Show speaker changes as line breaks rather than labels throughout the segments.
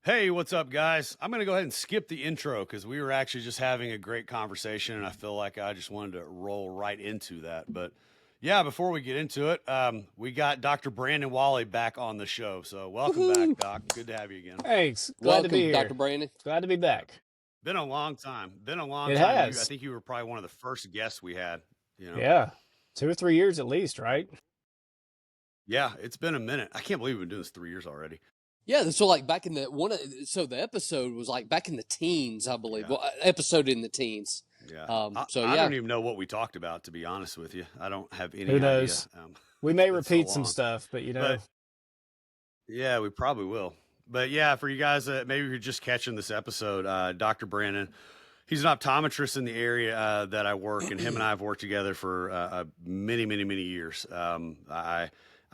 Hey, what's up, guys? I'm going to go ahead and skip the intro because we were actually just having a great conversation, and I feel like I just wanted to roll right into that. But yeah, before we get into it, we got Dr. Brandon Walley back on the show. So welcome back,
Woohoo!
Doc. Good to have you again.
Thanks. Glad to be
Welcome,
Welcome.
Dr.
Dr.
here.
Brandon.
Glad to be
Yeah,
back.
been a long time. Been a long
It
time. I
has.
think you were probably one of the first guests we had. You know,
Yeah. 2 or 3 years at least, right?
yeah, it's been a minute. I can't believe we've been doing this 3 years already.
Yeah, so like back in the episode was like back in the teens, I believe.
Yeah.
Well, episode in the teens.
Yeah,
So
I
yeah,
don't even know what we talked about, to be honest with you. I don't have any
Who
idea.
knows? We may
It's been so
repeat some
long.
stuff, but
But yeah, we probably will. But yeah, for you guys that maybe you're just catching this episode, Dr. Brandon, he's an optometrist in the area that I work, and him and I have worked together for many, many, many years.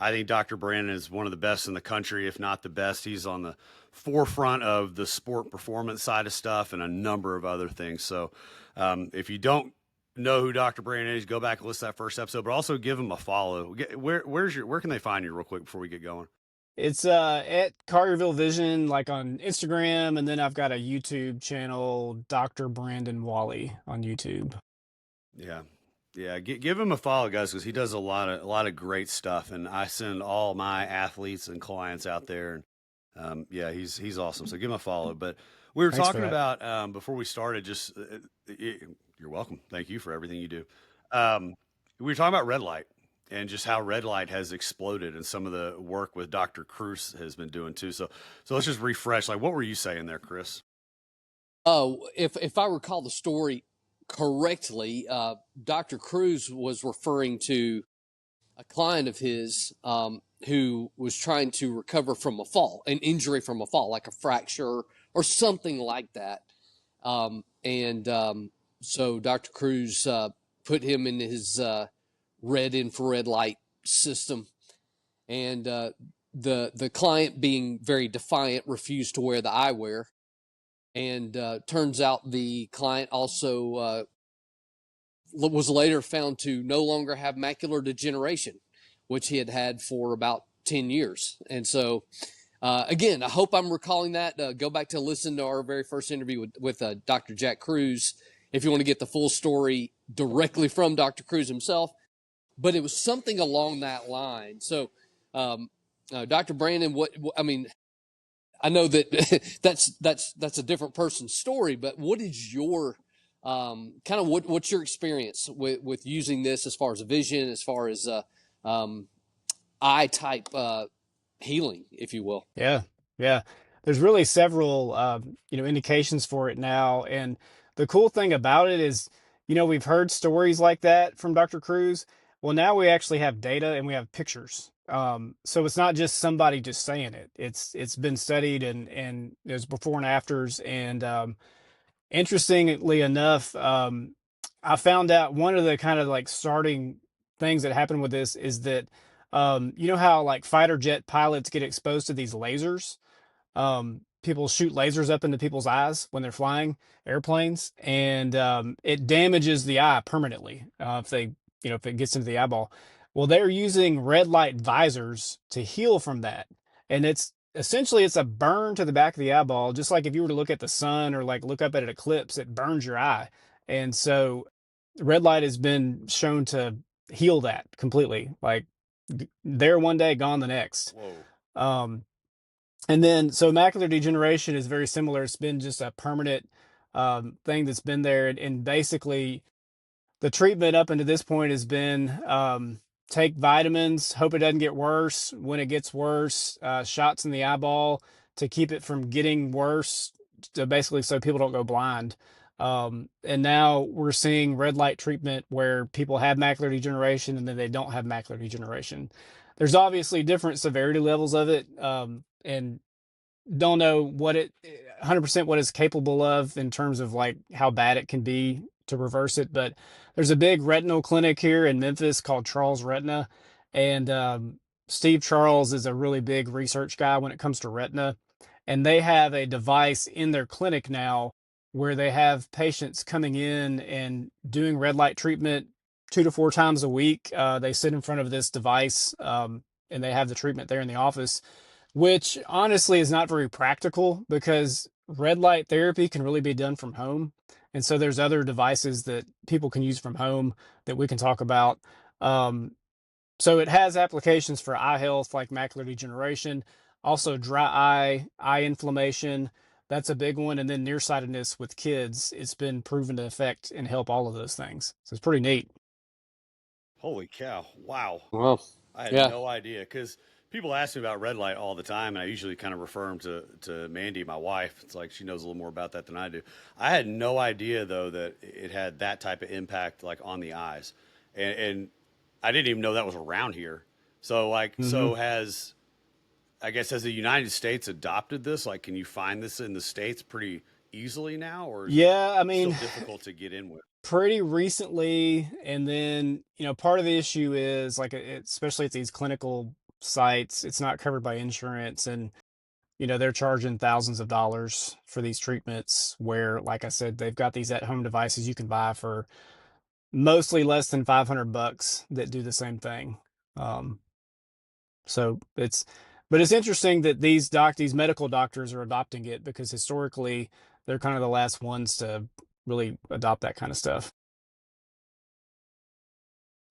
I think Dr. Brandon is one of the best in the country, if not the best. He's on the forefront of the sport performance side of stuff and a number of other things. So if you don't know who Dr. Brandon is, go back and listen to that first episode, but also give him a follow. Where can they find you real quick before we get going?
it's at Carrierville Vision, like on Instagram, and then I've got a YouTube channel, Dr. Brandon Walley on YouTube.
Yeah. Yeah, give him a follow, guys, because he does a lot of great stuff, and I send all my athletes and clients out there, and yeah, he's awesome. So give him a follow. But we were
Thanks for
talking
that.
about before we started. Just you're welcome. Thank you for everything you do. Um, we were talking about red light and just how red light has exploded, and some of the work with Dr. Cruz has been doing too. So let's just refresh. Like, what were you saying there, Chris?
if I recall the story correctly, Dr. Cruz was referring to a client of his who was trying to recover from a fall, an injury from a fall, like a fracture or something like that. And so Dr. Cruz put him in his red infrared light system, and the client, being very defiant, refused to wear the eyewear. And turns out the client also was later found to no longer have macular degeneration, which he had had for about 10 years. And so, again, I hope I'm recalling that. Go back to listen to our very first interview with Dr. Jack Cruz if you want to get the full story directly from Dr. Cruz himself. But it was something along that line. So, Dr. Brandon, I mean, I know that that's a different person's story, but what is your kind of what's your experience with using this as far as vision, as far as um, eye type healing, if you will?
Yeah. Yeah. There's really several, indications for it now. And the cool thing about it is, we've heard stories like that from Dr. Cruz. Well, now we actually have data and we have pictures. So it's not just somebody just saying it. It's been studied, and there's before and afters. And interestingly enough, I found out one of the kind of like starting things that happened with this is that, you know how like fighter jet pilots get exposed to these lasers? People shoot lasers up into people's eyes when they're flying airplanes, and it damages the eye permanently if they, if it gets into the eyeball. Well, they're using red light visors to heal from that, and it's essentially it's a burn to the back of the eyeball, just like if you were to look at the sun or like look up at an eclipse, it burns your eye. And so, red light has been shown to heal that completely, like there one day, gone the next.
Whoa.
Um, and then, so macular degeneration is very similar. It's been just a permanent thing that's been there. And basically, the treatment up until this point has been take vitamins, hope it doesn't get worse. When it gets worse, shots in the eyeball to keep it from getting worse, to basically so people don't go blind. And now we're seeing red light treatment where people have macular degeneration and then they don't have macular degeneration. There's obviously different severity levels of it. And don't know what it 100% what it's capable of in terms of like how bad it can be to reverse it. But there's a big retinal clinic here in Memphis called Charles Retina, and Steve Charles is a really big research guy when it comes to retina, and they have a device in their clinic now where they have patients coming in and doing red light treatment 2 to 4 times a week. They sit in front of this device, and they have the treatment there in the office. which honestly is not very practical because red light therapy can really be done from home. And so there's other devices that people can use from home that we can talk about. Um, so it has applications for eye health like macular degeneration, also dry eye inflammation. That's a big one. And then nearsightedness with kids, it's been proven to affect and help all of those things. So it's pretty neat.
Holy cow! Wow,
Well,
I had
yeah.
no idea because people ask me about red light all the time, and I usually kind of refer them to Mandy, my wife. It's like she knows a little more about that than I do. I had no idea though that it had that type of impact like on the eyes, and I didn't even know that was around here. So like,
Hmm.
so has I guess has the United States adopted this? Like, can you find this in the states pretty easily now, or is it
Yeah, I
still
mean,
difficult to get in with?
pretty recently. And then, part of the issue is like, especially at these clinical sites, it's not covered by insurance. And, they're charging thousands of dollars for these treatments where, like I said, they've got these at home devices you can buy for mostly less than 500 bucks that do the same thing. Um, so but it's interesting that these medical doctors are adopting it because historically they're kind of the last ones to really adopt that kind of stuff.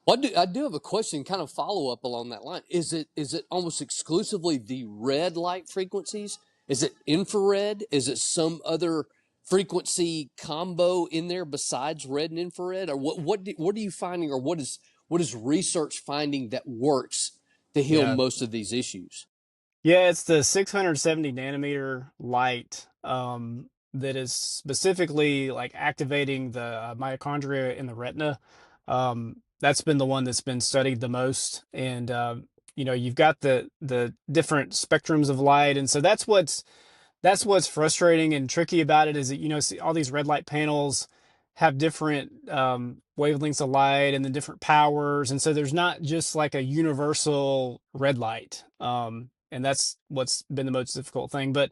Well, I do have a question, kind of follow up along that line. Is it almost exclusively the red light frequencies? Is it infrared? Is it some other frequency combo in there besides red and infrared? Or what are you finding, or what is research finding that works to heal
Yeah.
most of these issues?
Yeah, it's the 670 nanometer light that is specifically like activating the mitochondria in the retina. That's been the one that's been studied the most, and you've got the different spectrums of light, and so that's what's frustrating and tricky about it is that see, all these red light panels have different wavelengths of light and then different powers, and so there's not just like a universal red light, and that's what's been the most difficult thing. But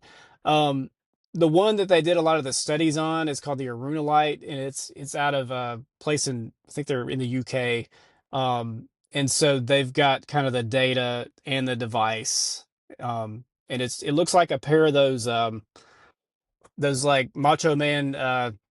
the one that they did a lot of the studies on is called the Aruna light, and it's out of a place in, I think they're in the UK, and so they've got kind of the data and the device, and it looks like a pair of those like Macho Man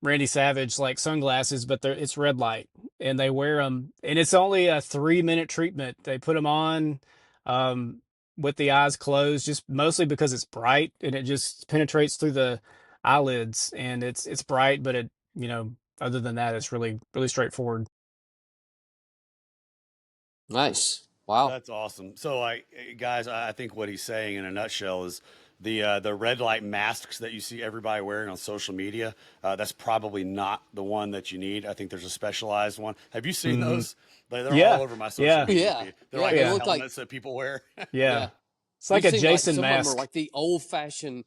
Randy Savage like sunglasses, but it's red light, and they wear them, and it's only a 3-minute treatment. They put them on um, with the eyes closed, just mostly because it's bright and it just penetrates through the eyelids, and it's bright, but other than that, it's really really straightforward.
Nice. Wow.
That's awesome. So, like, guys, I think what he's saying in a nutshell is the red light masks that you see everybody wearing on social media. That's probably not the one that you need. I think there's a specialized one. Have you seen
Hmm.
those? They're all
Yeah,
over my social
yeah,
media
Yeah.
feed. They're
Yeah.
like
They
yeah,
look like,
helmets that people wear.
yeah.
yeah.
It's like
We've
a
seen like
Jason
some of them are
mask.
like the old fashioned.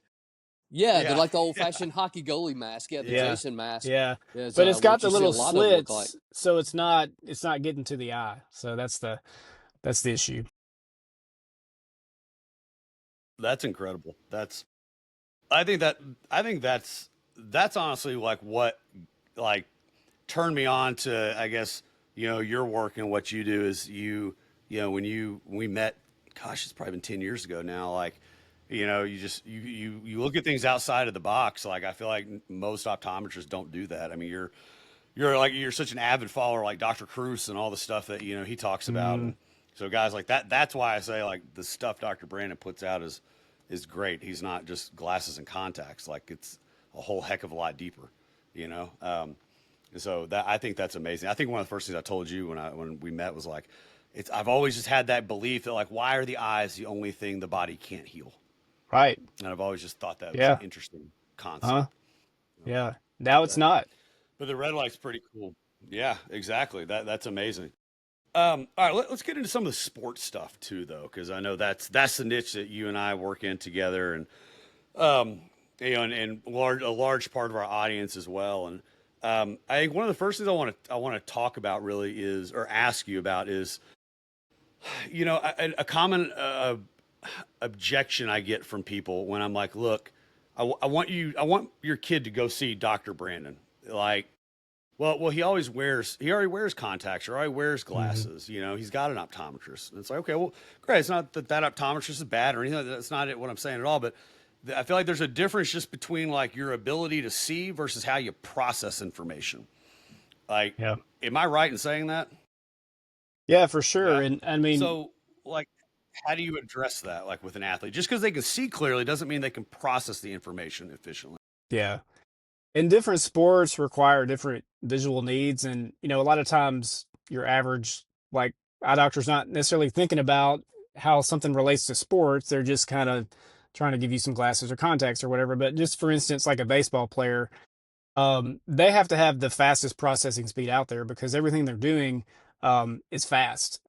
Yeah, they're
Yeah,
like the old
yeah,
fashioned hockey goalie mask. Yeah, the
yeah.
Yeah.
Jason mask
Yeah.
is
But it's got
what
the
you see a
little
lot of them look like.
slits, so it's not getting to the eye. So that's the issue.
That's incredible. I think that I think that's honestly like what like turned me on to, I guess, your work and what you do is when we met, gosh, it's probably been 10 years ago now. Like, you just you look at things outside of the box. Like, I feel like most optometrists don't do that. I mean, you're such an avid follower like Dr. Cruz and all the stuff that he talks about.
Mm,
And so guys like that's why I say like the stuff Dr. Brandon puts out is great. He's not just glasses and contacts. Like, it's a whole heck of a lot deeper, you know. And so that I think that's amazing. I think one of the first things I told you when we met was like, I've always just had that belief that like, why are the eyes the only thing the body can't heal?
right.
And I've always just thought that was an
Yeah.
interesting
Huh?
concept. You know?
Yeah. Now it's
But
not.
but the red light's pretty cool. Yeah, exactly. That's amazing. All right, let's get into some of the sports stuff too, though, because I know that's the niche that you and I work in together, and um, and a large part of our audience as well. And I think one of the first things I want to talk about really is, or ask you about is, a common objection I get from people when I'm like, look, I want your kid to go see Dr. Brandon. Like, Well, he already wears contacts or already wears
Hmm.
glasses. He's got an optometrist. And it's like, okay, well, great. It's not that optometrist is bad or anything. That's not what I'm saying at all. But I feel like there's a difference just between like your ability to see versus how you process information. Like,
Yeah.
am I right in saying that?
Yeah, for sure.
Yeah.
And I mean,
So, like, how do you address that? Like with an athlete, just because they can see clearly doesn't mean they can process the information efficiently.
yeah. And different sports require different visual needs. And, a lot of times your average, like, eye doctor's not necessarily thinking about how something relates to sports. They're just kind of trying to give you some glasses or contacts or whatever. But just for instance, like a baseball player, they have to have the fastest processing speed out there because everything they're doing is fast.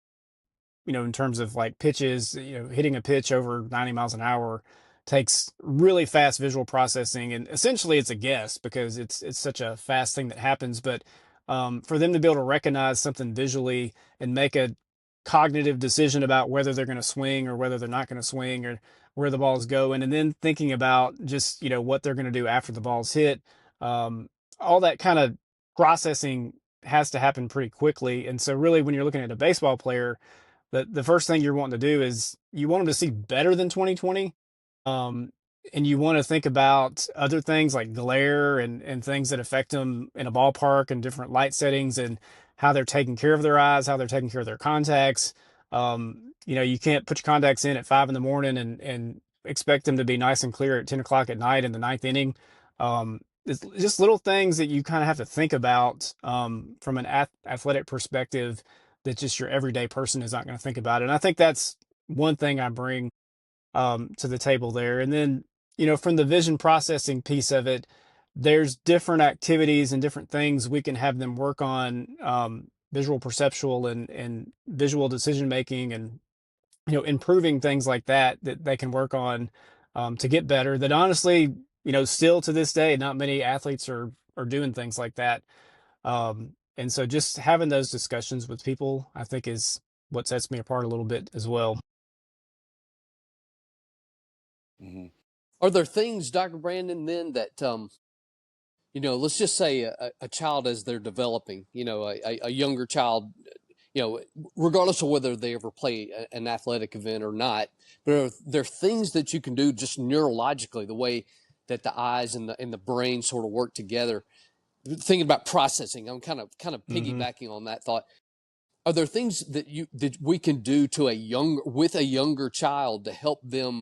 In terms of like pitches, hitting a pitch over 90 miles an hour takes really fast visual processing. And essentially it's a guess because it's such a fast thing that happens. But for them to be able to recognize something visually and make a cognitive decision about whether they're going to swing or whether they're not going to swing or where the ball is going, and then thinking about just, what they're going to do after the ball's hit, um, all that kind of processing has to happen pretty quickly. And so really when you're looking at a baseball player, the first thing you're wanting to do is you want them to see better than 2020. Um, and you want to think about other things like glare and things that affect them in a ballpark and different light settings and how they're taking care of their eyes, how they're taking care of their contacts. You can't put your contacts in at 5 in the morning and expect them to be nice and clear at 10 o'clock at night in the ninth inning. It's just little things that you kind of have to think about from an athletic perspective that just your everyday person is not going to think about. And I think that's one thing I bring to the table there. And then, from the vision processing piece of it, there's different activities and different things we can have them work on, visual perceptual and visual decision making and, improving things like that they can work on to get better. That honestly, still to this day, not many athletes are doing things like that. And so just having those discussions with people, I think, is what sets me apart a little bit as well.
Hmm.
Are there things, Dr. Brandon, then that let's just say a child as they're developing, a younger child, you know, regardless of whether they ever play an athletic event or not, but there are things that you can do just neurologically, the way that the eyes and the brain sort of work together. Thinking about processing, I'm kind of
Hmm.
piggybacking on that thought. Are there things that we can do to a younger child to help them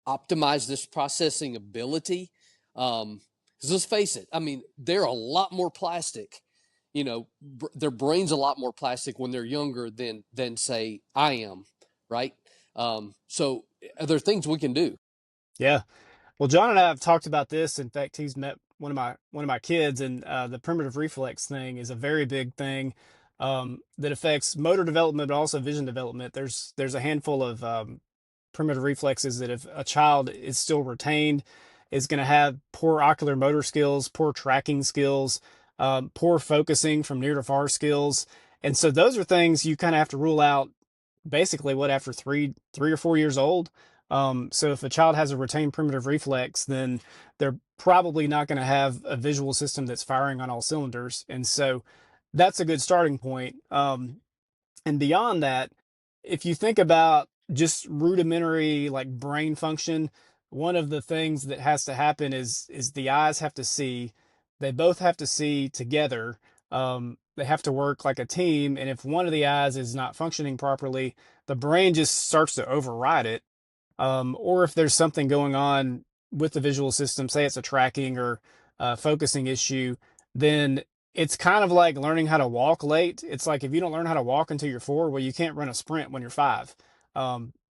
optimize this processing ability? Because let's face it, I mean, they're a lot more plastic. Their brain's a lot more plastic when they're younger than say I am, right? So are there things we can do?
Yeah. Well, John and I have talked about this. In fact, he's met one of my kids, and the primitive reflex thing is a very big thing that affects motor development, but also vision development. There's a handful of primitive reflexes that if a child is still retained, is going to have poor ocular motor skills, poor tracking skills, poor focusing from near to far skills, and so those are things you kind of have to rule out basically what after 3 or 4 years old. So if a child has a retained primitive reflex, then they're probably not going to have a visual system that's firing on all cylinders, and so that's a good starting point. And beyond that, if you think about just rudimentary like brain function, one of the things that has to happen is the eyes have to see. They both have to see together. They have to work like a team, and if one of the eyes is not functioning properly, the brain just starts to override it, or if there's something going on with the visual system, say it's a tracking or focusing issue, then it's kind of like learning how to walk late. It's like if you don't learn how to walk until you're 4, well, you can't run a sprint when you're 5.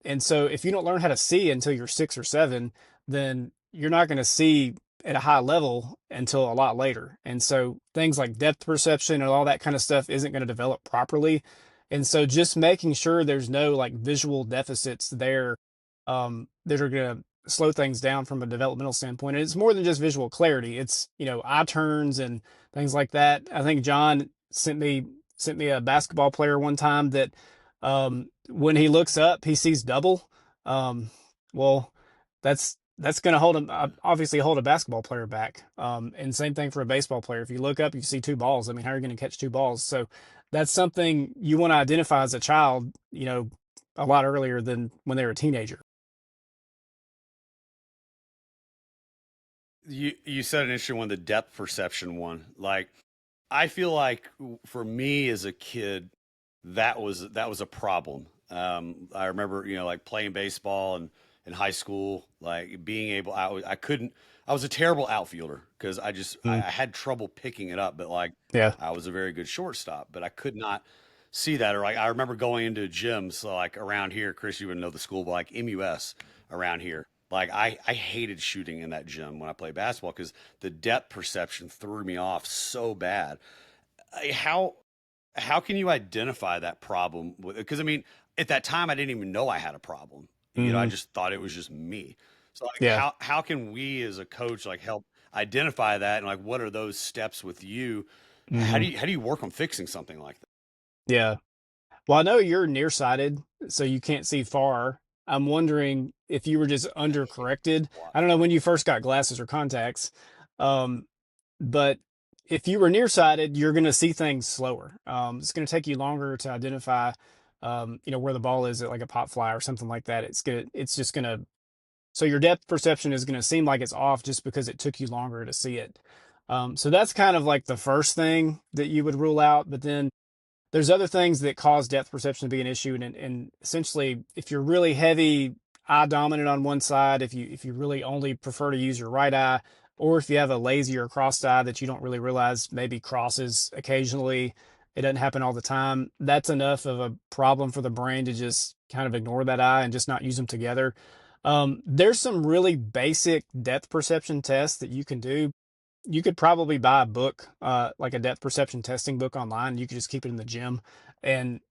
And so if you don't learn how to see until you're 6 or 7, then you're not going to see at a high level until a lot later. And so things like depth perception and all that kind of stuff isn't going to develop properly. And so just making sure there's no like visual deficits there that are going to slow things down from a developmental standpoint. And it's more than just visual clarity. It's, eye turns and things like that. I think John sent me a basketball player one time that when he looks up, he sees double. Well, that's that's going to hold them obviously hold a basketball player back. And same thing for a baseball player. If you look up, you see two balls. I mean, how are you going to catch two balls? So that's something you want to identify as a child, a lot earlier than when they were a teenager.
You said an interesting one, the depth perception one. Like, I feel like for me as a kid, that was a problem. I remember, like playing baseball and in high school, like being able, I couldn't, I was a terrible outfielder because I
Mm,
had trouble picking it up, but like
yeah.
I was a very good shortstop, but I could not see that. Or like I remember going into gyms, so like around here, Chris, you wouldn't know the school, but like MUS around here. Like I hated shooting in that gym when I played basketball because the depth perception threw me off so bad. How can you identify that problem? Because I mean, at that time, I didn't even know I had a problem. I
Hmm.
just thought it was just me. So like,
Yeah.
how can we as a coach like help identify that and like what are those steps with you? How
Hmm.
do you work on fixing something like that?
Yeah. Well, I know you're nearsighted, so you can't see far. I'm wondering if you were just
Yeah, I hate
undercorrected.
a lot.
I don't know when you first got glasses or contacts, um, but if you were nearsighted, you're going to see things slower. It's going to take you longer to identify, where the ball is at like a pop fly or something like that. It's just going to, so your depth perception is going to seem like it's off just because it took you longer to see it. So that's kind of like the first thing that you would rule out. But then there's other things that cause depth perception to be an issue, and essentially, if you're really heavy eye dominant on one side, if you really only prefer to use your right eye, or if you have a lazy or crossed eye that you don't really realize maybe crosses occasionally, it doesn't happen all the time. That's enough of a problem for the brain to just kind of ignore that eye and just not use them together. There's some really basic depth perception tests that you can do. You could probably buy a book, like a depth perception testing book online. You could just keep it in the gym. And,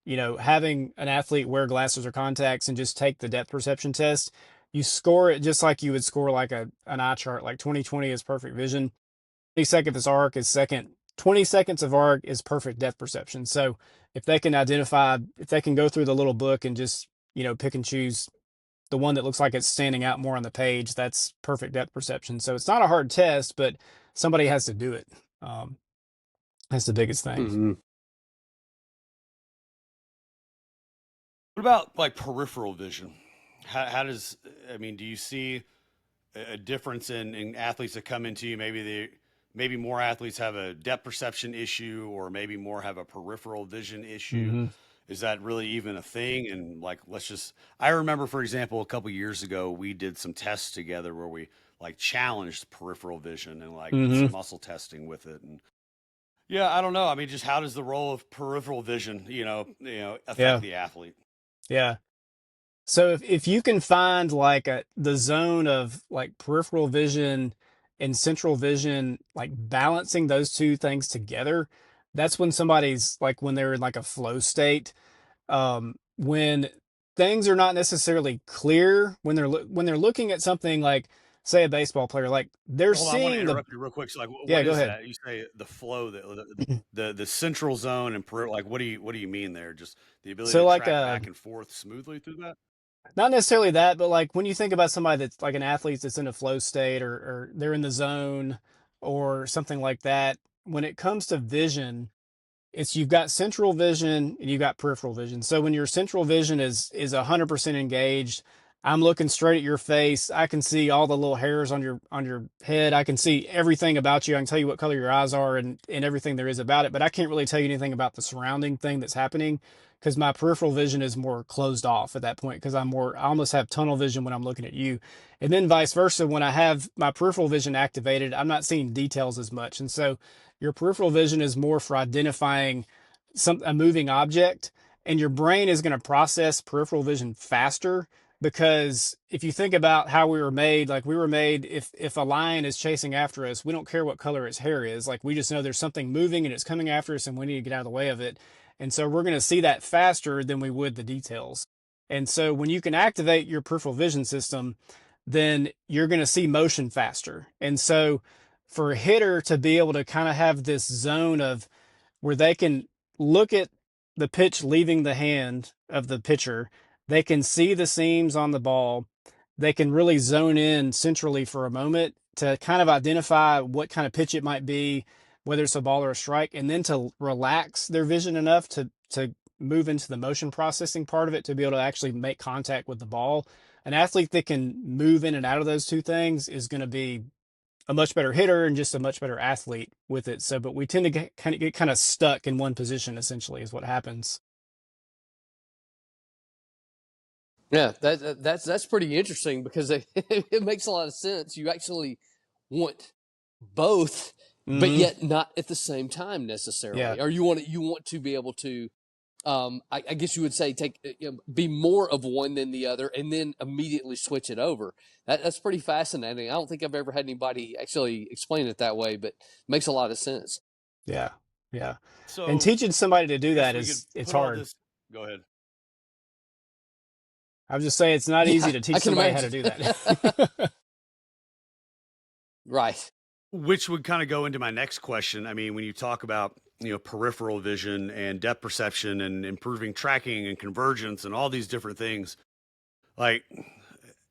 having an athlete wear glasses or contacts and just take the depth perception test, you score it just like you would score like an eye chart, like 20/20 is perfect vision. 20 seconds of arc is second. 20 seconds of arc is perfect depth perception. So if they can go through the little book and just, pick and choose the one that looks like it's standing out more on the page, that's perfect depth perception. So it's not a hard test, but somebody has to do it. Um, that's the biggest thing.
Hmm.
What about like peripheral vision? How does I mean? Do you see a difference in athletes that come into you? Maybe more athletes have a depth perception issue, or maybe more have a peripheral vision issue.
Hmm.
Is that really even a thing? And like, I remember, for example, a couple years ago, we did some tests together where we like challenged peripheral vision and like did
Hmm.
some muscle testing with it. And yeah, I don't know. I mean, just how does the role of peripheral vision, affect
Yeah.
the athlete?
Yeah. So if you can find like the zone of like peripheral vision and central vision, like balancing those two things together, that's when somebody's like when they're in like a flow state. When things are not necessarily clear, when when they're looking at something like, say, a baseball player, like they're
Hold on, I want to
seeing the.
interrupt you real quick. So, like,
Yeah,
what
go
is
ahead.
that? You say the flow, the central zone and like, what do you mean there? Just the ability
So
to
like,
track back and forth smoothly through that?
not necessarily that, but like when you think about somebody that's like an athlete that's in a flow state, or they're in the zone or something like that, when it comes to vision, it's you've got central vision and you've got peripheral vision. So when your central vision is 100% engaged, I'm looking straight at your face. I can see all the little hairs on your head. I can see everything about you. I can tell you what color your eyes are and everything there is about it, but I can't really tell you anything about the surrounding thing that's happening because my peripheral vision is more closed off at that point because I almost have tunnel vision when I'm looking at you. And then vice versa, when I have my peripheral vision activated, I'm not seeing details as much. And so your peripheral vision is more for identifying a moving object, and your brain is going to process peripheral vision faster because if you think about how we were made, like we were made, if a lion is chasing after us, we don't care what color its hair is. Like we just know there's something moving and it's coming after us and we need to get out of the way of it. And so we're going to see that faster than we would the details. And so when you can activate your peripheral vision system, then you're going to see motion faster. And so for a hitter to be able to kind of have this zone of where they can look at the pitch leaving the hand of the pitcher, they can see the seams on the ball, they can really zone in centrally for a moment to kind of identify what kind of pitch it might be, whether it's a ball or a strike, and then to relax their vision enough to move into the motion processing part of it to be able to actually make contact with the ball. An athlete that can move in and out of those two things is going to be a much better hitter and just a much better athlete with it. So, but we tend to get kind of stuck in one position, essentially, is what happens.
Yeah, that's pretty interesting because it makes a lot of sense. You actually want both, but
Mm-hmm.
yet not at the same time necessarily.
Yeah.
Or you want to be able to, I guess you would say, be more of one than the other, and then immediately switch it over. That's pretty fascinating. I don't think I've ever had anybody actually explain it that way, but it makes a lot of sense.
Yeah. Yeah. And
So
teaching somebody to
I
do
guess
that
we could
it's
put all
hard.
this. Go ahead.
I was just saying it's not easy
Yeah,
to
I
teach
can
somebody how
imagine.
to do that.
Right.
Which would kind of go into my next question. I mean, when you talk about, peripheral vision and depth perception and improving tracking and convergence and all these different things, like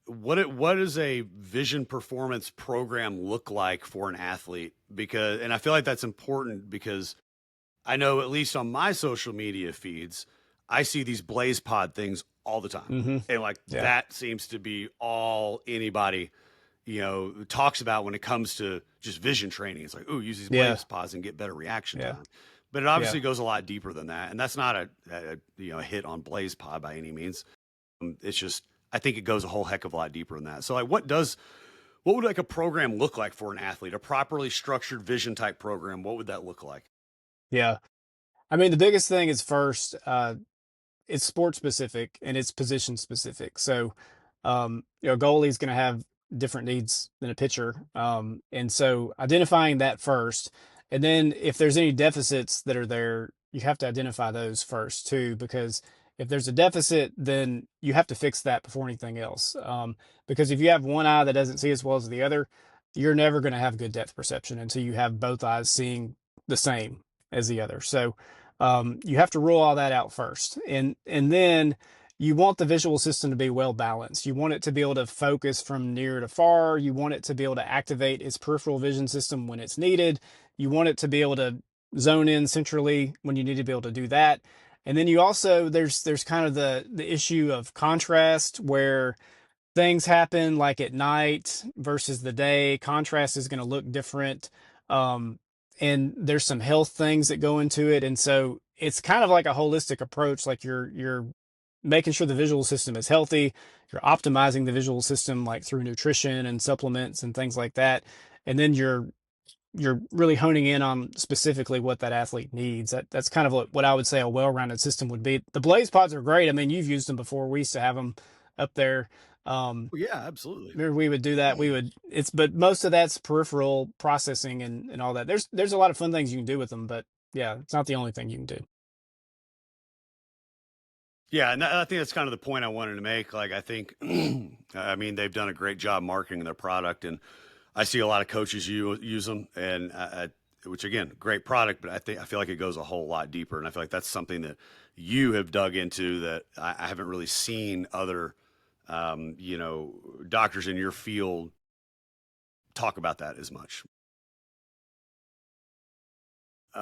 what does a vision performance program look like for an athlete? Because, and I feel like that's important because I know at least on my social media feeds, I see these blaze pod things all the time.
Mm-hmm.
And like
Yeah.
that seems to be all anybody, talks about when it comes to just vision training. It's like, ooh, use these
Yeah.
blaze pods and get better reaction
Yeah.
time. But it
Yeah.
obviously goes a lot deeper than that. And that's not a hit on blaze pod by any means. It's just, I think it goes a whole heck of a lot deeper than that. So like, what would like a program look like for an athlete, a properly structured vision type program? What would that look like?
Yeah. I mean, the biggest thing is first, it's sport specific and it's position specific. So, a goalie is going to have different needs than a pitcher. And so identifying that first, and then if there's any deficits that are there, you have to identify those first too, because if there's a deficit, then you have to fix that before anything else. Because if you have one eye that doesn't see as well as the other, you're never going to have good depth perception until you have both eyes seeing the same as the other. So, you have to rule all that out first, and then you want the visual system to be well balanced. You want it to be able to focus from near to far. You want it to be able to activate its peripheral vision system when it's needed. You want it to be able to zone in centrally when you need to be able to do that. And then you also there's kind of the issue of contrast where things happen like at night versus the day. Contrast is going to look different. Um, and there's some health things that go into it. And so it's kind of like a holistic approach. Like you're making sure the visual system is healthy. You're optimizing the visual system like through nutrition and supplements and things like that. And then you're really honing in on specifically what that athlete needs. That's kind of what I would say a well-rounded system would be. The Blaze pods are great. I mean, you've used them before. We used to have them up there.
Well, yeah, absolutely.
Remember we would do that. But most of that's peripheral processing and all that. There's a lot of fun things you can do with them, but yeah, it's not the only thing you can do.
Yeah, and I think that's kind of the point I wanted to make. Like, I think, I mean, they've done a great job marketing their product, and I see a lot of coaches use them, and which again, great product. But I feel like it goes a whole lot deeper, and I feel like that's something that you have dug into that I haven't really seen other, doctors in your field talk about that as much. Go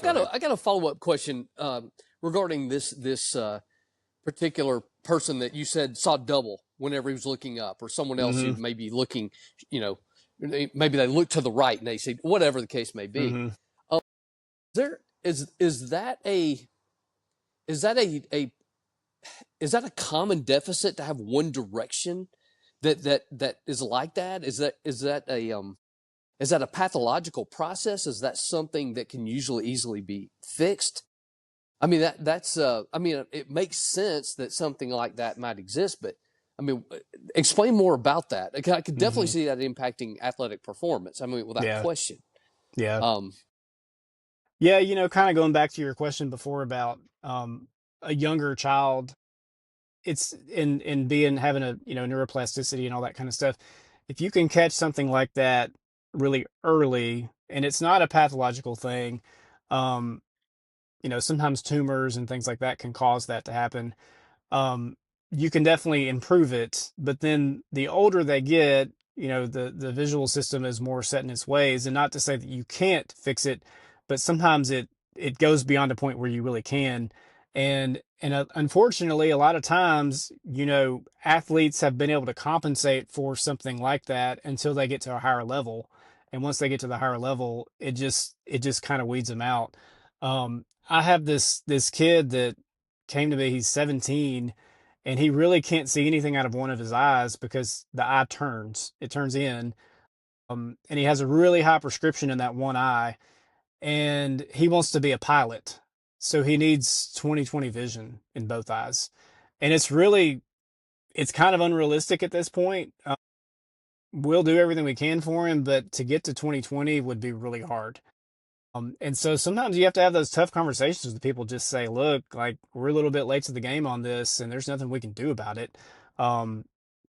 ahead.
I got a follow up question regarding this particular person that you said saw double whenever he was looking up, or someone else who
Mm-hmm.
may be looking, maybe they look to the right and they see whatever the case may be.
Mm-hmm.
There is that is that a is that a common deficit to have one direction that is like that? Is that a pathological process? Is that something that can usually easily be fixed? I mean that's I mean it makes sense that something like that might exist, but I mean explain more about that. I could definitely
Mm-hmm.
see that impacting athletic performance. I mean without
Yeah.
question.
Yeah.
Um,
Yeah. Kind of going back to your question before about a younger child, it's in being having a neuroplasticity and all that kind of stuff. If you can catch something like that really early, and it's not a pathological thing, um, sometimes tumors and things like that can cause that to happen. Um, you can definitely improve it. But then the older they get, the visual system is more set in its ways. And not to say that you can't fix it, but sometimes it goes beyond a point where you really can. And unfortunately, a lot of times, athletes have been able to compensate for something like that until they get to a higher level. And once they get to the higher level, it just kind of weeds them out. I have this kid that came to me. He's 17, and he really can't see anything out of one of his eyes because the eye turns. It turns in. And he has a really high prescription in that one eye, and he wants to be a pilot. So he needs 20/20 vision in both eyes. And it's kind of unrealistic at this point. We'll do everything we can for him, but to get to 20/20 would be really hard. And so sometimes you have to have those tough conversations with people. Just say, look, like, we're a little bit late to the game on this, and there's nothing we can do about it. Um,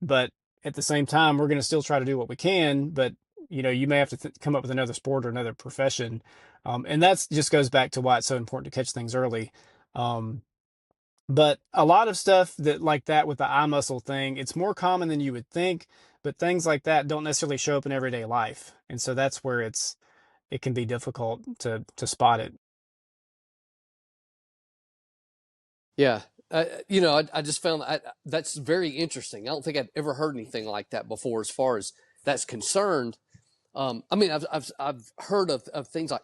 but at the same time, we're going to still try to do what we can. But you may have to come up with another sport or another profession, and that's just goes back to why it's so important to catch things early. Um, but a lot of stuff that like that with the eye muscle thing, it's more common than you would think. But things like that don't necessarily show up in everyday life, and so that's where it can be difficult to spot it.
Yeah. I just found that's very interesting. I don't think I've ever heard anything like that before, as far as that's concerned. I mean, I've heard of things like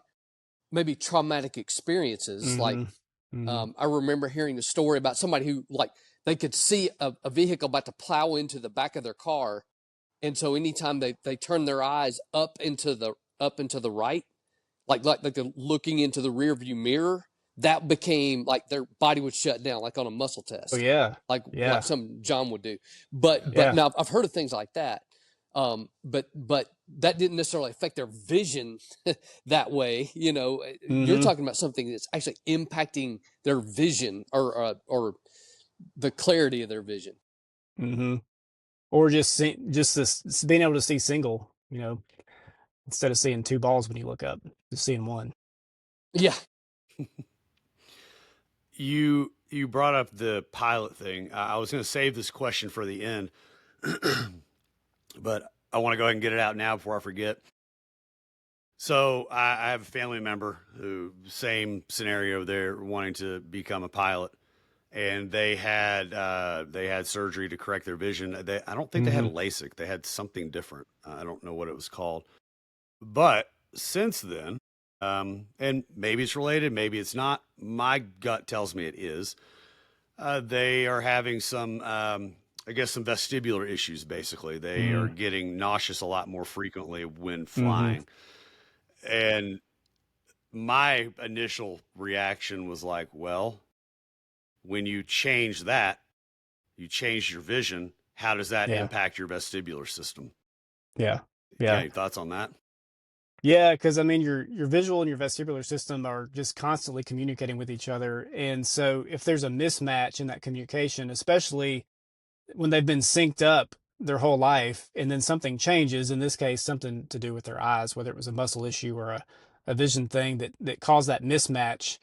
maybe traumatic experiences. Like,
Mm-hmm. Mm-hmm.
I remember hearing a story about somebody who, like, they could see a vehicle about to plow into the back of their car, and so anytime they turn their eyes up into the right, like they're looking into the rear view mirror, that became like their body would shut down, like on a muscle
Oh
test,
yeah,
like
yeah,
some John would do. But
yeah.
now I've heard of things like that. But that didn't necessarily affect their vision that way. You're
Mm-hmm.
talking about something that's actually impacting their vision, or the clarity of their vision.
Mm-hmm. Or just this being able to see single, instead of seeing two balls when you look up, just seeing one.
Yeah.
You brought up the pilot thing. I was going to save this question for the end, but I want to go ahead and get it out now before I forget. So I have a family member who same scenario. They're wanting to become a pilot, and they had surgery to correct their vision. I don't think they had
Mm-hmm.
a LASIK. They had something different. I don't know what it was called. But since then, and maybe it's related, maybe it's not. My gut tells me it is. They are having some, I guess, some vestibular issues. Basically, they are
Mm-hmm.
getting nauseous a lot more frequently when
Mm-hmm.
flying. And my initial reaction was like, well, when you change that, you change your vision. How does that
Yeah,
impact your vestibular system?
yeah,
You got
yeah.
any thoughts on that?
Yeah, because I mean, your visual and your vestibular system are just constantly communicating with each other, and so if there's a mismatch in that communication, especially when they've been synced up their whole life, and then something changes, in this case, something to do with their eyes, whether it was a muscle issue or a vision thing that caused that mismatch,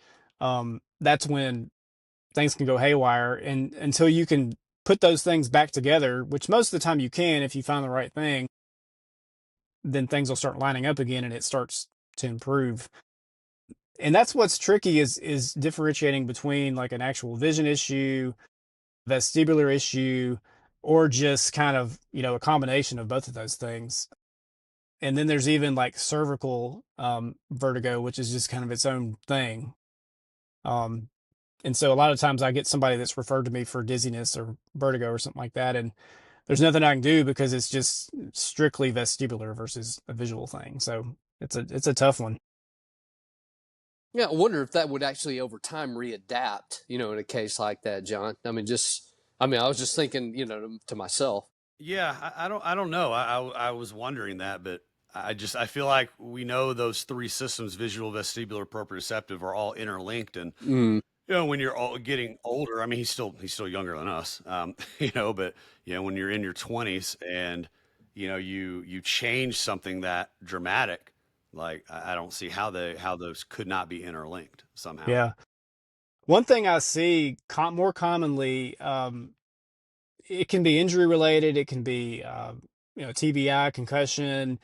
that's when things can go haywire. And until you can put those things back together, which most of the time you can if you find the right thing, then things will start lining up again and it starts to improve. And that's what's tricky is differentiating between like an actual vision issue, vestibular issue, or just kind of, a combination of both of those things. And then there's even like cervical vertigo, which is just kind of its own thing. Um, and so a lot of times I get somebody that's referred to me for dizziness or vertigo or something like that, and there's nothing I can do because it's just strictly vestibular versus a visual thing. So it's a tough one.
Yeah, I wonder if that would actually over time readapt, in a case like that, John. I was just thinking, to myself.
Yeah, I don't know. I was wondering that, but I feel like we know those three systems, visual, vestibular, proprioceptive, are all interlinked. And
Mm.
when you're all getting older, I mean, he's still younger than us, but when you're in your 20s and you change something that dramatic, like I don't see how those could not be interlinked somehow.
Yeah. One thing I see more commonly, it can be injury related. It can be, TBI, concussion.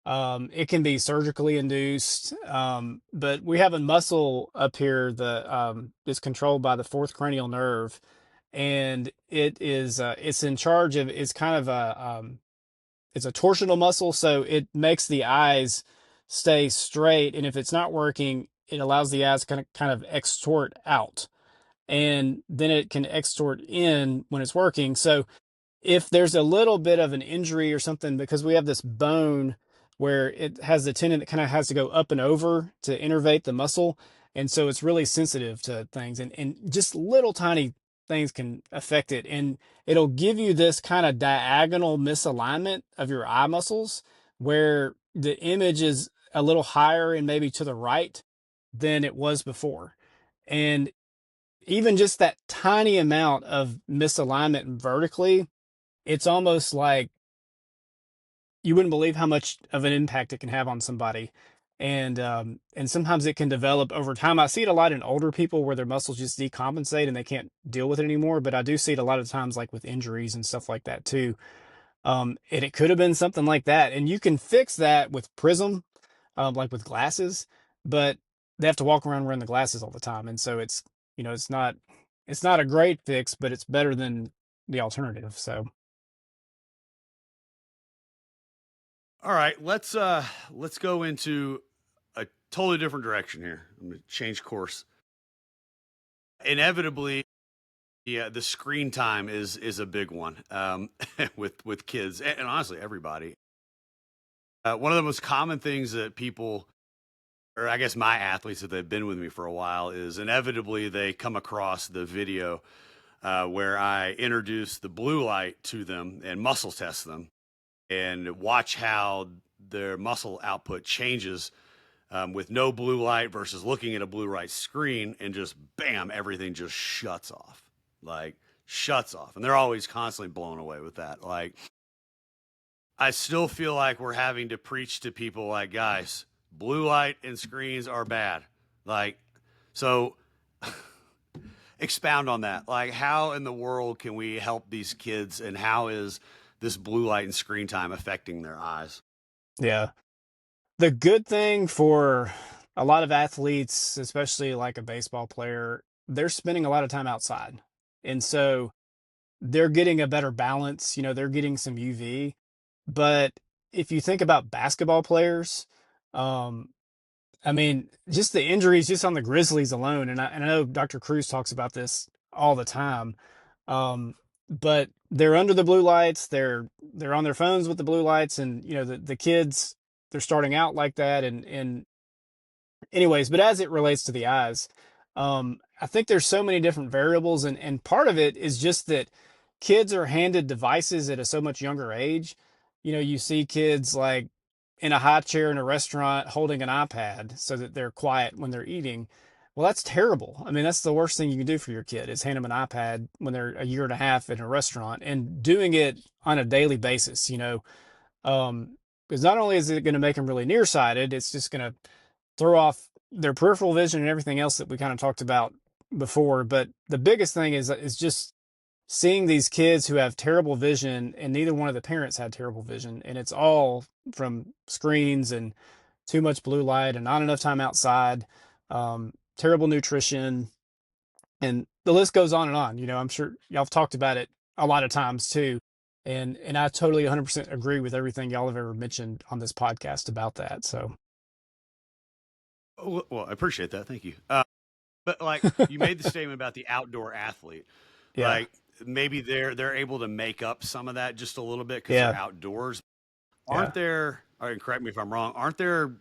It can be surgically induced. But we have a muscle up here that is controlled by the fourth cranial nerve, and it's in charge of, it's kind of it's a torsional muscle, so it makes the eyes stay straight, and if it's not working, it allows the eyes kind of extort out, and then it can extort in when it's working. So if there's a little bit of an injury or something, because we have this bone where it has the tendon that kind of has to go up and over to innervate the muscle. And so it's really sensitive to things, and just little tiny things can affect it. And it'll give you this kind of diagonal misalignment of your eye muscles where the image is a little higher and maybe to the right than it was before. And even just that tiny amount of misalignment vertically, it's almost like you wouldn't believe how much of an impact it can have on somebody. And sometimes it can develop over time. I see it a lot in older people where their muscles just decompensate and they can't deal with it anymore. But I do see it a lot of times, like with injuries and stuff like that too. And it could have been something like that. And you can fix that with Prism, like with glasses, but they have to walk around wearing the glasses all the time. And so it's, it's not a great fix, but it's better than the alternative. So
All right, let's go into a totally different direction here. I'm going to change course. Inevitably, yeah, the screen time is a big one with kids and honestly everybody. One of the most common things that people, or I guess my athletes, if they've been with me for a while, is inevitably they come across the video where I introduce the blue light to them and muscle test them and watch how their muscle output changes with no blue light versus looking at a blue light screen, and just bam, everything just shuts off. Like, shuts off. And they're always constantly blown away with that. Like, I still feel like we're having to preach to people like, guys, blue light and screens are bad. Like, so expound on that. Like, how in the world can we help these kids, and how is this blue light and screen time affecting their eyes?
yeah. The good thing for a lot of athletes, especially like a baseball player, they're spending a lot of time outside. And so they're getting a better balance, they're getting some UV. But if you think about basketball players, um, I mean, just the injuries just on the Grizzlies alone, and I know Dr. Cruz talks about this all the time. Um, but they're under the blue lights, they're on their phones with the blue lights, and the kids, they're starting out like that, and anyways, but as it relates to the eyes, I think there's so many different variables, and part of it is just that kids are handed devices at a so much younger age. You see kids like in a high chair in a restaurant holding an iPad so that they're quiet when they're eating. Well, that's terrible. I mean, that's the worst thing you can do for your kid, is hand them an iPad when they're a year and a half in a restaurant, and doing it on a daily basis. Because not only is it going to make them really nearsighted, it's just going to throw off their peripheral vision and everything else that we kind of talked about before. But the biggest thing is just seeing these kids who have terrible vision, and neither one of the parents had terrible vision, and it's all from screens and too much blue light and not enough time outside, terrible nutrition, and the list goes on and on. I'm sure y'all have talked about it a lot of times too. And I totally 100% agree with everything y'all have ever mentioned on this podcast about that. So
Well, I appreciate that. Thank you. But like, you made the statement about the outdoor athlete.
yeah,
Like, maybe they're able to make up some of that just a little bit because they're
yeah,
outdoors.
yeah.
Aren't there? And correct me if I'm wrong. Aren't there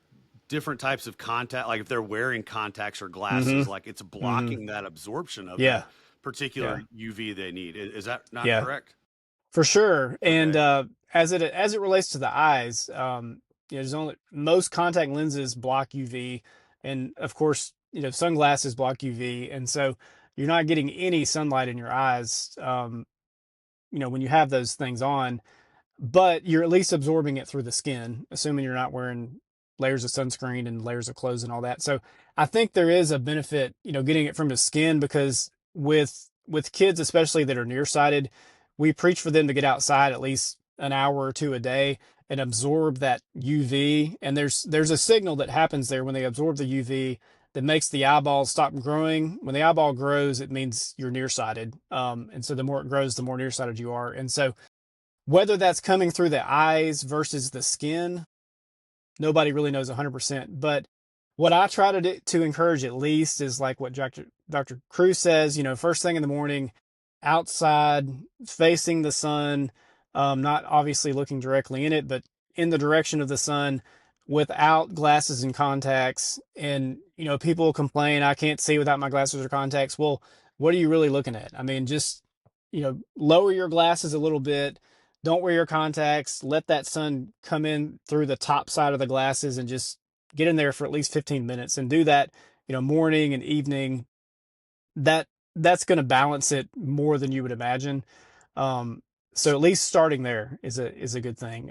different types of contact? Like, if they're wearing contacts or
Mm-hmm.
glasses, like it's
Mm-hmm.
blocking that absorption of
Yeah,
the particular
yeah,
UV they need. Is that not
yeah,
correct?
for sure. And
Okay.
as it relates to the eyes, there's only, most contact lenses block UV, and of course, sunglasses block UV, and so you're not getting any sunlight in your eyes. When you have those things on, but you're at least absorbing it through the skin, assuming you're not wearing layers of sunscreen and layers of clothes and all that. So I think there is a benefit, getting it from the skin, because with kids, especially that are nearsighted, we preach for them to get outside at least an hour or two a day and absorb that UV. And there's a signal that happens there when they absorb the UV that makes the eyeball stop growing. When the eyeball grows, it means you're nearsighted. And so the more it grows, the more nearsighted you are. And so whether that's coming through the eyes versus the skin, nobody really knows 100%. But what I try to encourage at least is like what Dr. Cruz says, first thing in the morning, outside, facing the sun, not obviously looking directly in it, but in the direction of the sun without glasses and contacts. And, people complain, I can't see without my glasses or contacts. Well, what are you really looking at? I mean, just, lower your glasses a little bit. Don't wear your contacts. Let that sun come in through the top side of the glasses and just get in there for at least 15 minutes and do that, morning and evening. That's going to balance it more than you would imagine. So at least starting there is a good thing.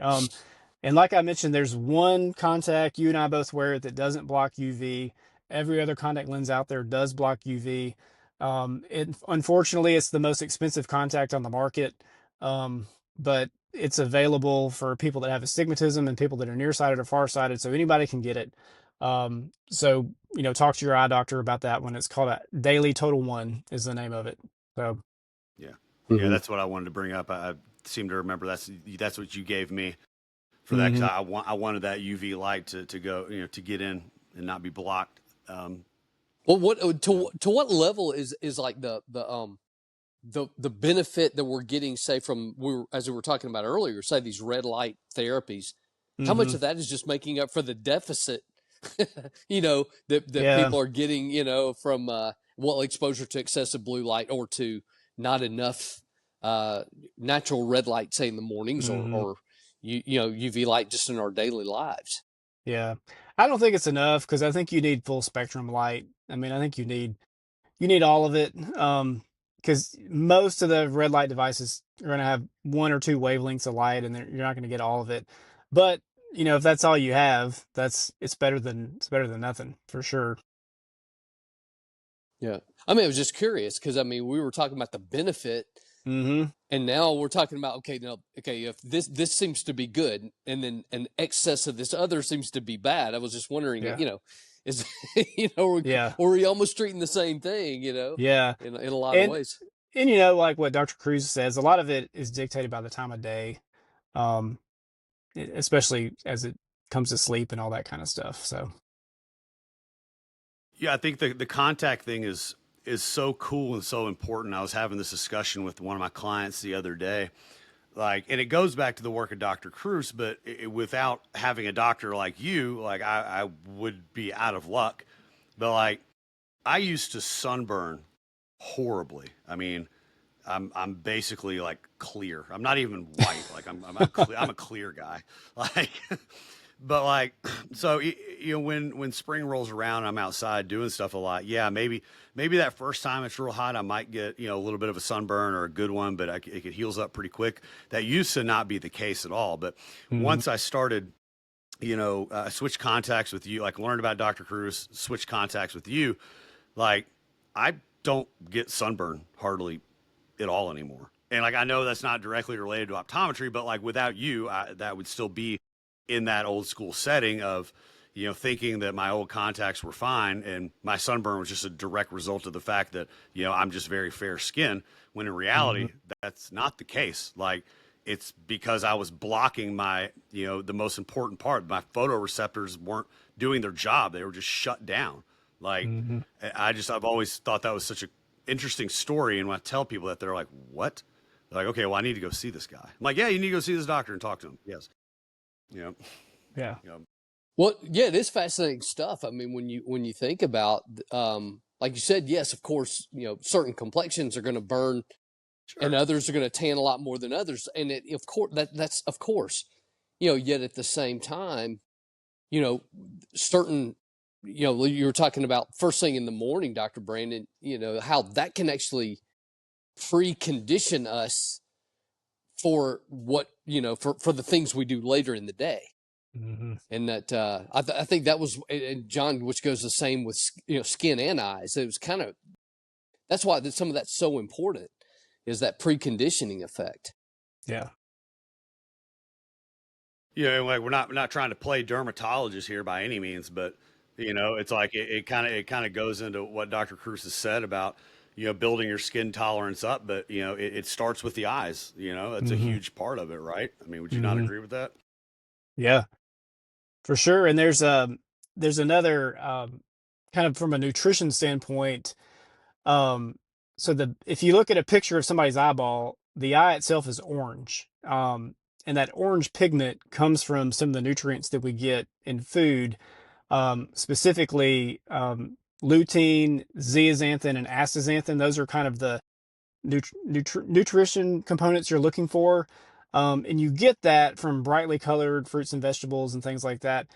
And like I mentioned, there's one contact you and I both wear that doesn't block UV. Every other contact lens out there does block UV. Unfortunately, it's the most expensive contact on the market, but it's available for people that have astigmatism and people that are nearsighted or farsighted, so anybody can get it. So talk to your eye doctor about that one. It's called a Daily Total One is the name of it. So
Yeah.
Mm-hmm.
Yeah, that's what I wanted to bring up. I seem to remember that's what you gave me for that, because I wanted that UV light to go, to get in and not be blocked.
Well, what to what level is like the benefit that we're getting, say as we were talking about earlier, say these red light therapies, how much of that is just making up for the deficit, that people are getting, from exposure to excessive blue light or to not enough natural red light, say in the mornings, or UV light just in our daily lives.
Yeah. I don't think it's enough because I think you need full spectrum light. I mean, I think you need all of it. Because most of the red light devices are going to have one or two wavelengths of light, and you're not going to get all of it. But if that's all you have, it's better than nothing for sure.
Yeah, I mean, I was just curious because we were talking about the benefit, and now we're talking about if this seems to be good, and then an excess of this other seems to be bad. I was just wondering, is are we almost treating the same thing?
Yeah,
in a lot of ways.
And like what Dr. Cruz says, a lot of it is dictated by the time of day, especially as it comes to sleep and all that kind of stuff. So.
Yeah, I think the contact thing is so cool and so important. I was having this discussion with one of my clients the other day, and it goes back to the work of Dr. Cruz, but without having a doctor like you, I would be out of luck. But I used to sunburn horribly. I mean, I'm basically clear. I'm not even white. I'm a clear guy. But so when spring rolls around, I'm outside doing stuff a lot. Yeah, maybe that first time it's real hot, I might get a little bit of a sunburn or a good one, but it heals up pretty quick. That used to not be the case at all. But once I started, I switched contacts with you, learned about Dr. Cruz, switched contacts with you, I don't get sunburn hardly at all anymore. And I know that's not directly related to optometry, but without you, that would still be in that old school setting of, thinking that my old contacts were fine and my sunburn was just a direct result of the fact that, I'm just very fair skinned, when in reality, that's not the case. It's because I was blocking my, the most important part. My photoreceptors weren't doing their job. They were just shut down. I've always thought that was such an interesting story. And when I tell people that, they're like, what? They're like, okay, well, I need to go see this guy. I'm like, yeah, you need to go see this doctor and talk to him. Yes.
Yeah.
Well, yeah, it is fascinating stuff. I mean, when you think about, like you said, yes, of course, certain complexions are going to burn, and others are going to tan a lot more than others, and of course that's of course, yet at the same time, certain, you were talking about first thing in the morning, Dr. Brandon, how that can actually precondition us for what for the things we do later in the day. And that I think that was, and John, which goes the same with skin and eyes. It was kind of, that's why some of that's so important, is that preconditioning effect.
Yeah.
Like we're not trying to play dermatologist here by any means, but it's like it kind of goes into what Dr. Cruz has said about building your skin tolerance up, but it starts with the eyes. That's a
Hmm.
huge part of it, right? I mean, would you not
Hmm.
agree with that?
Yeah, for sure. And there's another kind of from a nutrition standpoint. Um, so if you look at a picture of somebody's eyeball, the eye itself is orange. And that orange pigment comes from some of the nutrients that we get in food, specifically lutein, zeaxanthin, and astaxanthin. Those are kind of the nutrition components you're looking for. And you get that from brightly colored fruits and vegetables and things like that.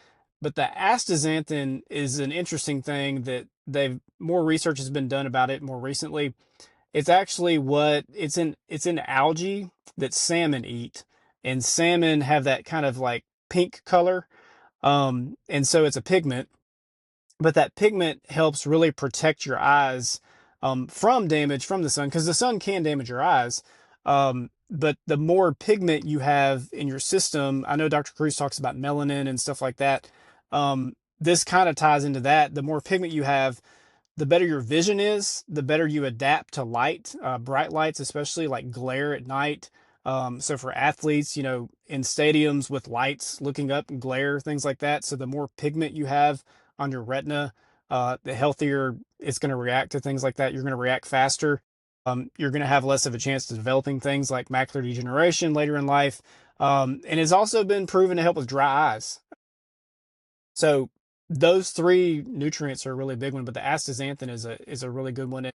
But the astaxanthin is an interesting thing that they've more research has been done about it more recently. It's actually it's in algae that salmon eat, and salmon have that kind of like pink color. And so it's a pigment, but that pigment helps really protect your eyes from damage from the sun, because the sun can damage your eyes. But the more pigment you have in your system, I know Dr. Cruz talks about melanin and stuff like that. This kind of ties into that. The more pigment you have, the better your vision is, the better you adapt to light, bright lights, especially like glare at night. So for athletes, in stadiums with lights looking up and glare, things like that. So the more pigment you have on your retina, the healthier it's going to react to things like that. You're going to react faster. You're going to have less of a chance to developing things like macular degeneration later in life. And it's also been proven to help with dry eyes. So those three nutrients are a really big one, but the astaxanthin is a really good one.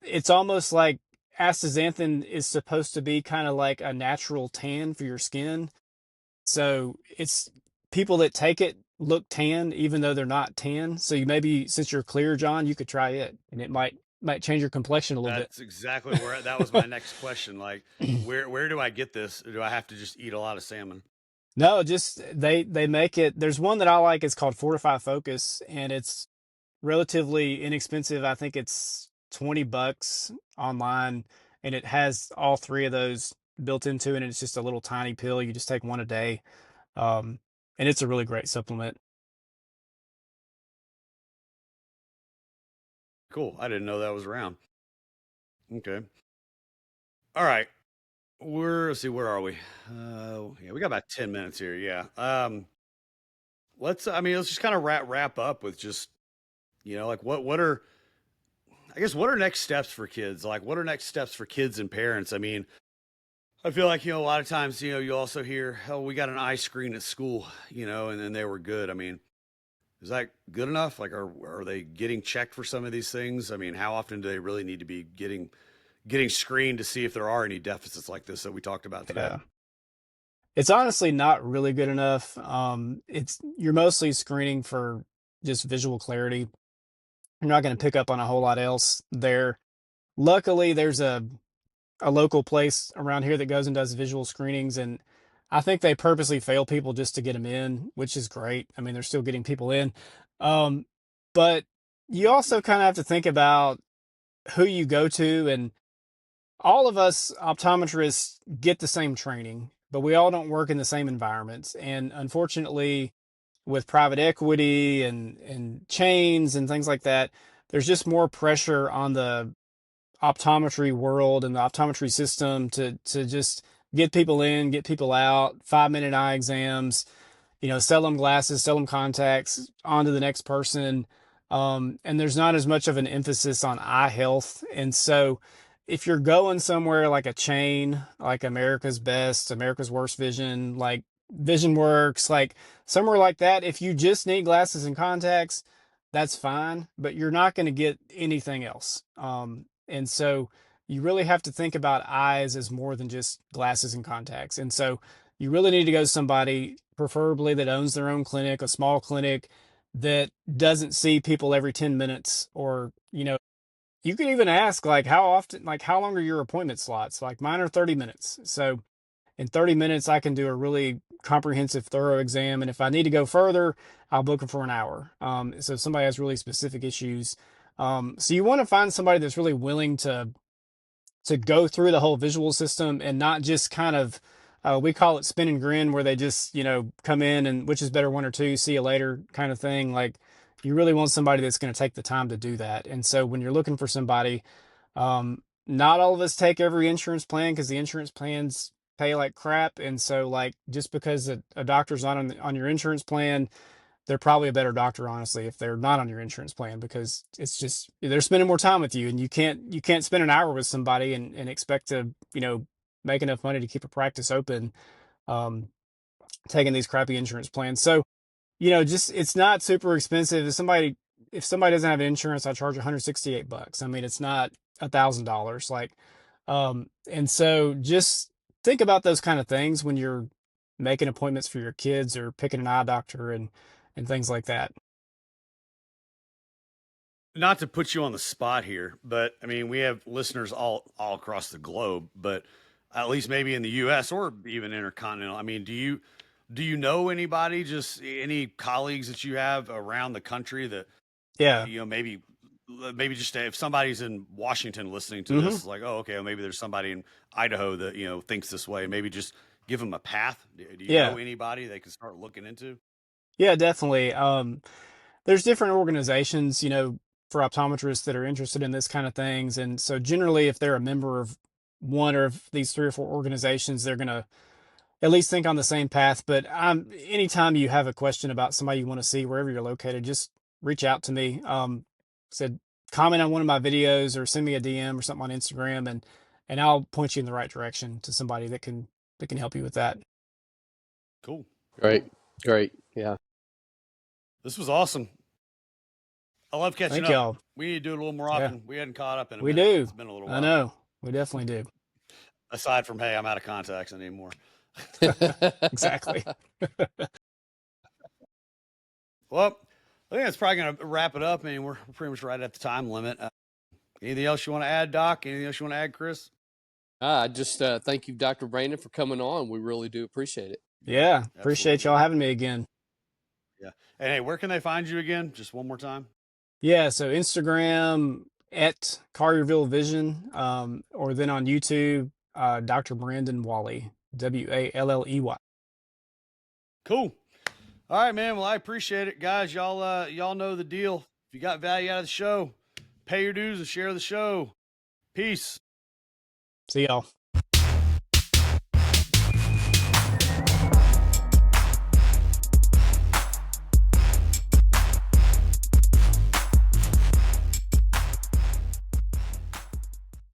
It's almost like astaxanthin is supposed to be kind of like a natural tan for your skin. So it's people that take it look tan even though they're not tan. So you maybe since you're clear, John, you could try it and it might change your complexion a little bit.
That's exactly where that was my next question. Like, where do I get this? Do I have to just eat a lot of salmon?
No, just they make it. There's one that I like. It's called Fortify Focus, and it's relatively inexpensive. I think it's $20 online, and it has all three of those built into it. And it's just a little tiny pill. You just take one a day, um, and it's a really great supplement.
Cool. I didn't know that was around. Okay. All right. Let's see, where are we? Yeah, we got about 10 minutes here. Yeah. Let's just kind of wrap up with just, like what are, I guess, what are next steps for kids? Like, what are next steps for kids and parents? I mean, I feel like, a lot of times, you also hear, oh, we got an eye screen at school, and then they were good. I mean, is that good enough? Like, are they getting checked for some of these things? I mean, how often do they really need to be getting screened to see if there are any deficits like this that we talked about today?
Yeah, it's honestly not really good enough. It's you're mostly screening for just visual clarity. You're not going to pick up on a whole lot else there. Luckily, there's a local place around here that goes and does visual screenings, and I think they purposely fail people just to get them in, which is great. I mean, they're still getting people in. um, but you also kind of have to think about who you go to, and all of us optometrists get the same training, but we all don't work in the same environments. And unfortunately, with private equity and chains and things like that, there's just more pressure on the optometry world and the optometry system to just get people in, get people out, 5 minute eye exams, sell them glasses, sell them contacts, on to the next person. And there's not as much of an emphasis on eye health. And so if you're going somewhere like a chain, like America's Best, America's Worst Vision, like Vision Works, like somewhere like that, if you just need glasses and contacts, that's fine, but you're not going to get anything else. And so you really have to think about eyes as more than just glasses and contacts. And so you really need to go to somebody, preferably that owns their own clinic, a small clinic that doesn't see people every 10 minutes. Or, you can even ask, like, how often, like, how long are your appointment slots? Like, mine are 30 minutes. So in 30 minutes, I can do a really comprehensive, thorough exam. And if I need to go further, I'll book them for an hour. So if somebody has really specific issues. So you want to find somebody that's really willing to go through the whole visual system and not just kind of we call it spin and grin, where they just, come in and which is better, one or two, see you later kind of thing. Like, you really want somebody that's going to take the time to do that. And so when you're looking for somebody, not all of us take every insurance plan because the insurance plans pay like crap. And so, like, just because a doctor's not on your insurance plan, they're probably a better doctor, honestly, if they're not on your insurance plan, because it's just, they're spending more time with you, and you can't spend an hour with somebody and expect to, make enough money to keep a practice open, um, taking these crappy insurance plans. So, just, it's not super expensive. If somebody doesn't have insurance, I charge $168. I mean, it's not $1,000. Like, and so just think about those kind of things when you're making appointments for your kids or picking an eye doctor and things like that.
Not to put you on the spot here, but I mean, we have listeners all across the globe, but at least maybe in the US or even intercontinental. I mean, do you know anybody, just any colleagues that you have around the country that
Yeah.
maybe just if somebody's in Washington listening to
Hmm.
this, like, oh, okay, well, maybe there's somebody in Idaho that thinks this way. Maybe just give them a path. Do you
Yeah.
know anybody they can start looking into?
Yeah, definitely. There's different organizations, for optometrists that are interested in this kind of things. And so generally, if they're a member of one or of these three or four organizations, they're going to at least think on the same path. But anytime you have a question about somebody you want to see wherever you're located, just reach out to me. Said comment on one of my videos or send me a DM or something on Instagram, and I'll point you in the right direction to somebody that can help you with that.
Cool.
Great, great, yeah.
This was awesome. I love catching
Thank
up.
y'all.
We need to do it a little more
Yeah,
often. We hadn't caught up in a
we
minute.
do.
It's been a little
I
while.
know. We definitely do.
Aside from, hey, I'm out of contacts anymore.
Exactly.
Well, I think that's probably going to wrap it up. I mean, we're pretty much right at the time limit. Anything else you want to add, Doc? Anything else you want to add, Chris?
I just thank you, Dr. Brandon, for coming on. We really do appreciate it.
Yeah,
Yeah. Appreciate
absolutely.
y'all having me again.
Yeah. And hey, where can they find you again? Just one more time.
Yeah. So Instagram at Collierville Vision, or then on YouTube, Dr. Brandon Walley, Walley.
Cool. All right, man. Well, I appreciate it, guys. Y'all know the deal. If you got value out of the show, pay your dues and share the show. Peace.
See y'all.